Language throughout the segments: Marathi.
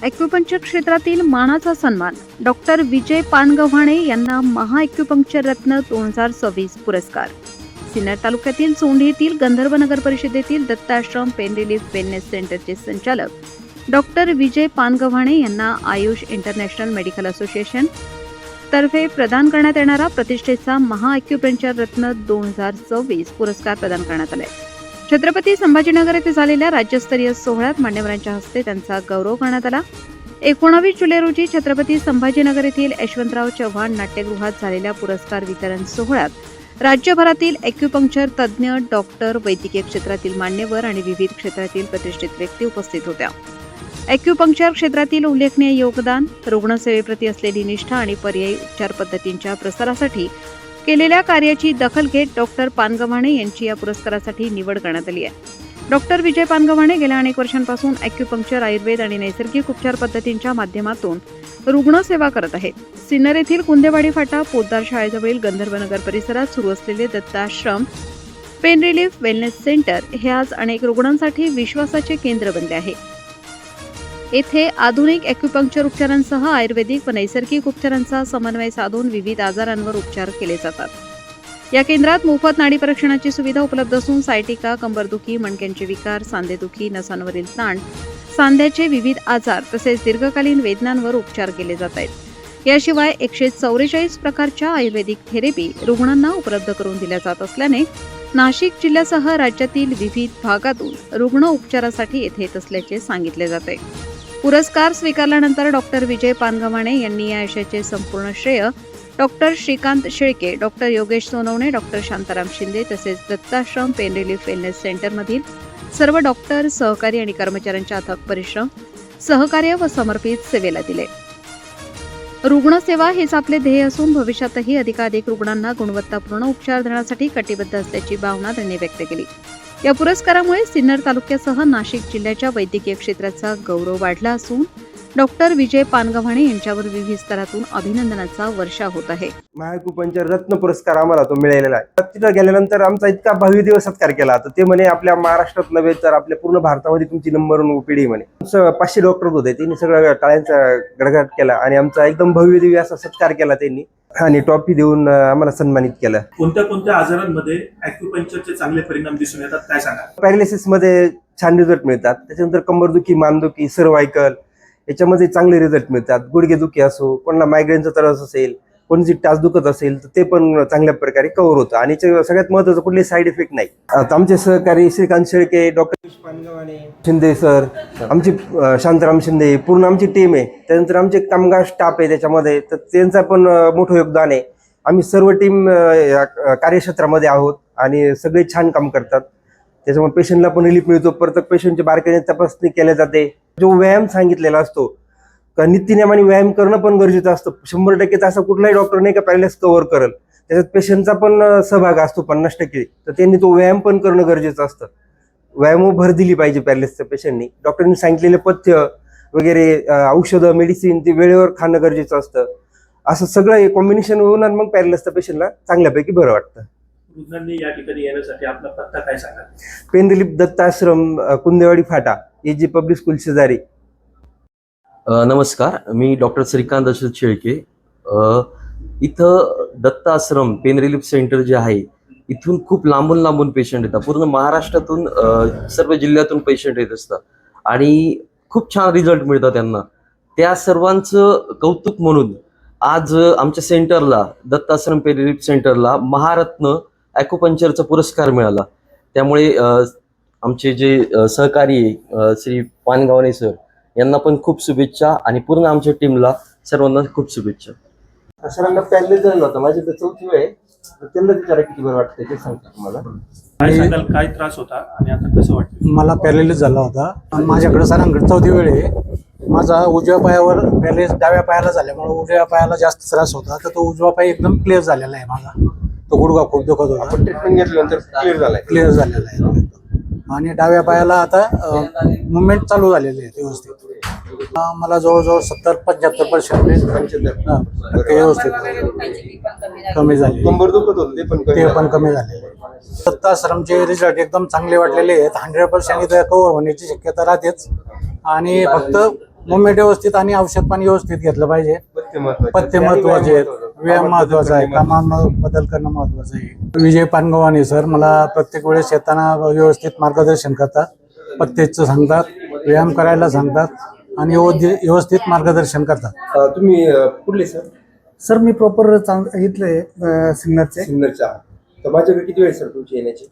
ॲक्युपंक्चर क्षेत्रातील मानाचा सन्मान डॉक्टर विजय पानगव्हाणे यांना महाॲक्युपंक्चर रत्न 2026 पुरस्कार. सिन्नर तालुक्यातील चोंडी येथील गंधर्व नगर परिषदेतील दत्ताश्रम पेन रिलीफ वेलनेस सेंटरचे संचालक डॉक्टर विजय पानगव्हाणे यांना आयुष इंटरनॅशनल मेडिकल असोसिएशन तर्फे प्रदान करण्यात येणारा प्रतिष्ठेचा महाॲक्युपंक्चर रत्न 2026 पुरस्कार प्रदान करण्यात आला आहे. छत्रपती संभाजीनगर येथे झालेल्या राज्यस्तरीय सोहळ्यात मान्यवरांच्या हस्ते त्यांचा गौरव करण्यात आला. 19 जुलै रोजी छत्रपती संभाजीनगर येथील यशवंतराव चव्हाण नाट्यगृहात झालेल्या पुरस्कार वितरण सोहळ्यात राज्यभरातील ॲक्युपंक्चर तज्ज्ञ, डॉक्टर, वैद्यकीय क्षेत्रातील मान्यवर आणि विविध क्षेत्रातील प्रतिष्ठित व्यक्ती उपस्थित होत्या. ॲक्युपंक्चर क्षेत्रातील उल्लेखनीय योगदान, रुग्णसेवेप्रती असलेली निष्ठा आणि पर्यायी उपचार पद्धतींच्या प्रसारासाठी केलेल्या कार्याची दखल घेत डॉक्टर पानगव्हाणे यांची या पुरस्कारासाठी निवड करण्यात आली आहे. डॉक्टर विजय पानगव्हाणे गेल्या अनेक वर्षांपासून ॲक्युपंक्चर, आयुर्वेद आणि नैसर्गिक उपचार पद्धतींच्या माध्यमातून रुग्णसेवा करत आहेत. सिन्नर येथील कुंदेवाडी फाटा पोद्दार शाळेजवळील गंधर्वनगर परिसरात सुरू असलेले Dattashram pain relief wellness centre हे आज अनेक रुग्णांसाठी विश्वासाचे केंद्र बनले आहे. येथे आधुनिक ॲक्युपंक्चर उपचारांसह आयुर्वेदिक व नैसर्गिक उपचारांचा समन्वय साधून विविध आजारांवर उपचार केले जातात. या केंद्रात मोफत नाडी परीक्षणाची सुविधा उपलब्ध असून सायटिका, कंबरदुखी, मणक्यांचे विकार, सांधेदुखी, नसांवरील ताण, सांध्याचे विविध आजार तसेच दीर्घकालीन वेदनांवर उपचार केले जात आहेत. याशिवाय 144 प्रकारच्या आयुर्वेदिक थेरपी रुग्णांना उपलब्ध करून दिल्या जात असल्याने नाशिक जिल्ह्यासह राज्यातील विविध भागातून रुग्ण उपचारासाठी येथे येत असल्याचे सांगितले जाते. पुरस्कार स्वीकारल्यानंतर डॉक्टर विजय पानगव्हाणे यांनी या यशाचे संपूर्ण श्रेय doctor Shrikant Shelke, doctor Yogesh Sonawane, doctor Shantaram Shinde तसेच दत्ताश्रम पेन रिलीफ वेलनेस सेंटरमधील सर्व डॉक्टर, सहकारी आणि कर्मचाऱ्यांच्या अथक परिश्रम, सहकार्य व समर्पित सेवेला दिले. रुग्णसेवा हेच आपले ध्येय असून भविष्यातही अधिकाधिक रुग्णांना गुणवत्तापूर्ण उपचार देण्यासाठी कटिबद्ध असल्याची भावना त्यांनी व्यक्त केली. या पुरस्कारामुळे सिन्नर तालुक्यासह नाशिक जिल्ह्याच्या वैद्यकीय क्षेत्राचा गौरव वाढला असून डॉक्टर विजय पानगव्हाणे यांच्यावर विविध स्तरातून अभिनंदनाचा वर्षाव होत आहे. महाॲक्युपंक्चर रत्न पुरस्कार आम्हाला तो मिळालेला आहे. तिथं गेल्यानंतर आमचा इतका भव्य दिवस सत्कार केला. तर ते म्हणे आपल्या महाराष्ट्रात नव्हे तर आपल्या पूर्ण भारतामध्ये तुमची नंबर 1 पिढी म्हणे. 500 डॉक्टर होते, त्यांनी सगळं टाळ्यांचा गडगडाट केला आणि आमचा एकदम भव्य दिव्य असा सत्कार केला त्यांनी आणि ट्रॉफी देऊन आम्हाला सन्मानित केलं. कोणत्या आजारांमध्ये ॲक्युपंक्चरचे चांगले परिणाम दिसून येतात काय सांगा? पॅरालिसिस मध्ये छान रिझल्ट मिळतात. त्याच्यानंतर कंबरदुखी, मानदुखी, सर्वायकल याच्यामध्ये चांगले रिझल्ट मिळतात. गुडघेदुखी असो, कोणाला मायग्रेनचा त्रास असेल, कोणाची टाच दुखत असेल तर ते पण चांगल्या प्रकारे कव्हर होतं आणि सगळ्यात महत्त्वाचं कुठले साईड इफेक्ट नाही. आता आमचे सहकारी श्रीकांत शेळके, डॉक्टर पानगव्हाणे, शिंदे सर, आमची शांताराम शिंदे, पूर्ण आमची टीम आहे. त्यानंतर आमचे कामगार स्टाफ आहे त्याच्यामध्ये, तर त्यांचं पण मोठं योगदान आहे. आम्ही सर्व टीम या कार्यक्षेत्रामध्ये आहोत आणि सगळे छान काम करतात. त्याच्यामुळे पेशंटला पण रिलीफ मिळतो. प्रत्येक पेशंटची बारकाईने तपासणी केली जाते. जो व्यायाम सांगितलेला असतो का नित्यनेमाने व्यायाम करणं पण गरजेचं असतं. 100% असा कुठलाही डॉक्टर नाही का पॅरालिसिस कव्हर करेल. त्याच्यात पेशंटचा पण सहभाग असतो 50%. तर त्यांनी तो व्यायाम पण करणं गरजेचं असतं. व्यायामावर भर दिली पाहिजे पॅरालिसिसच्या पेशंटनी. डॉक्टरांनी सांगितलेले पथ्य वगैरे, औषधं, मेडिसिन ते वेळेवर खाणं गरजेचं असतं. असं सगळं कॉम्बिनेशन होऊन मग पॅरालिसिसच्या पेशंटला चांगल्यापैकी बरं वाटतं. रुग्णांनी या ठिकाणी येण्यासाठी आपला पत्ता काय सांगा? पेन रिलीफ दत्ताश्रम कुंदेवाडी फाटा, AG पब्लिक स्कूल शेजारी. नमस्कार, मी डॉक्टर श्रीकांत अशोक शेळके. इथं दत्ताश्रम पेन रिलीफ सेंटर जे आहे इथून खूप लांबून पेशंट येतात. पूर्ण महाराष्ट्रातून सर्व जिल्ह्यातून पेशंट येत असतात आणि खूप छान रिझल्ट मिळतात त्यांना. त्या सर्वांचं कौतुक म्हणून आज आमच्या सेंटरला, दत्ताश्रम पेन रिलीफ सेंटरला महारत्न ॲक्युपंक्चरचा पुरस्कार मिळाला. त्यामुळे आमचे जे सहकारी श्री पानगव्हाणे सर यांना पण खूप शुभेच्छा आणि पूर्ण आमच्या टीमला सर्वांना खूप शुभेच्छा. सरांना पॅरालिसिस झालं होतं, माझी तर 4थी वेळ आहे. त्यांना विचारा किती बरं वाटतं ते सांगतो तुम्हाला. काय सांगाल, काय त्रास होता आणि आता कसं वाटतं? मला पॅरालिसिस झाला होता. माझ्याकडे सरांकडे 4थी वेळ आहे. माझा उजव्या पायावर पॅरालिसिस डाव्या पायाला झाल्यामुळे उजव्या पायाला जास्त त्रास होता. तर तो उजवा पाय एकदम क्लिअर झालेला आहे माझा. तो गुडघा खूप दुखत होता. ट्रीटमेंट घेतल्यानंतर क्लिअर झालेला आहे आणि डाव्या पायाला आता मुवमेंट चालू झालेली आहे व्यवस्थित. मला जवळजवळ 70-75% व्यवस्थित कमी झाले. कंबर दुखत होतं ते पण कमी झाले. दत्ताश्रमचे रिझल्ट एकदम चांगले वाटलेले आहेत. 100% इथं कव्हर होण्याची शक्यता राहतेच आणि फक्त मुवमेंट व्यवस्थित आणि औषध पाणी व्यवस्थित घेतलं पाहिजे. पथ्य महत्वाचे आहेत, व्यायाम महत्वाचा आहे, कामात बदल करणं महत्वाचं आहे. विजय पानगव्हाणे सर मला प्रत्येक वेळेस येताना व्यवस्थित मार्गदर्शन करतात, पथ्याचं सांगतात, व्यायाम करायला सांगतात आणि व्यवस्थित मार्गदर्शन करतात. तुम्ही कुठले सर? सर मी प्रॉपर इथले सिन्नरचे. सिन्नरच्या. तर माझ्याकडे किती वेळ सर तुमची येण्याची?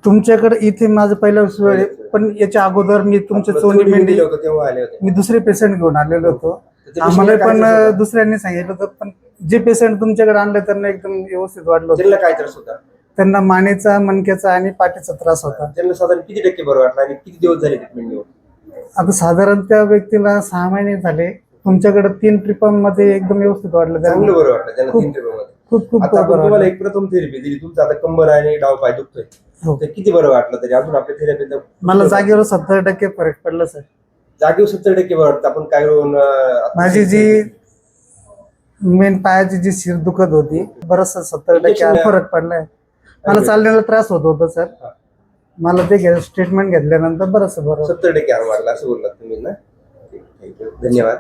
तुमच्याकडे इथे माझं पहिलं वेळ आहे, पण याच्या अगोदर मी तुमच्या चोंडी मेंढी तेव्हा आले होते. मी दुसरे पेशंट घेऊन आलेलो होतो. ते आम्हाला patient पण काय त्रास होता? दुसऱ्यांनी सांगितलं होतं, पण जे पेशंट तुमच्याकडे आणले त्यांना एकदम व्यवस्थित वाटलं होतं. त्यांना काय त्रास होता? त्यांना मानेचा, मणक्याचा आणि पाठीचा त्रास होता. त्यांना साधारण किती टक्के बरं वाटलं आणि किती दिवस झाले ट्रीटमेंट घेऊन? आता साधारण त्या व्यक्तीला 6 महिने झाले. तुमच्याकडे 3 ट्रिपांमध्ये एकदम व्यवस्थित वाटलं चांगलं त्यांना. बरं वाटलं त्यांना खूप- 3 ट्रीपमध्ये. खूप आता आपण बरं तुम्हाला वाटलं. एक प्रथम थेरपी दिली, तुमचं आता कंबर आणि डाव पाय दुखतोय, हो. तर किती बरं वाटलं तरी अजून आपल्या थेरपी मला जागेवर 70% फरक पडला सर. जागेवर 70% बरं वाटतं. आपण काय माझी जी मेन पायाची जी शिर दुखत होती, बरंचसं 70% Injection- फरक पडलाय. मला चालण्याला त्रास होत होता सर. मला ते ट्रीटमेंट घेतल्यानंतर बरंचसं बरं. 70% वाढला असं बोललात तुम्ही ना? ठीक, धन्यवाद.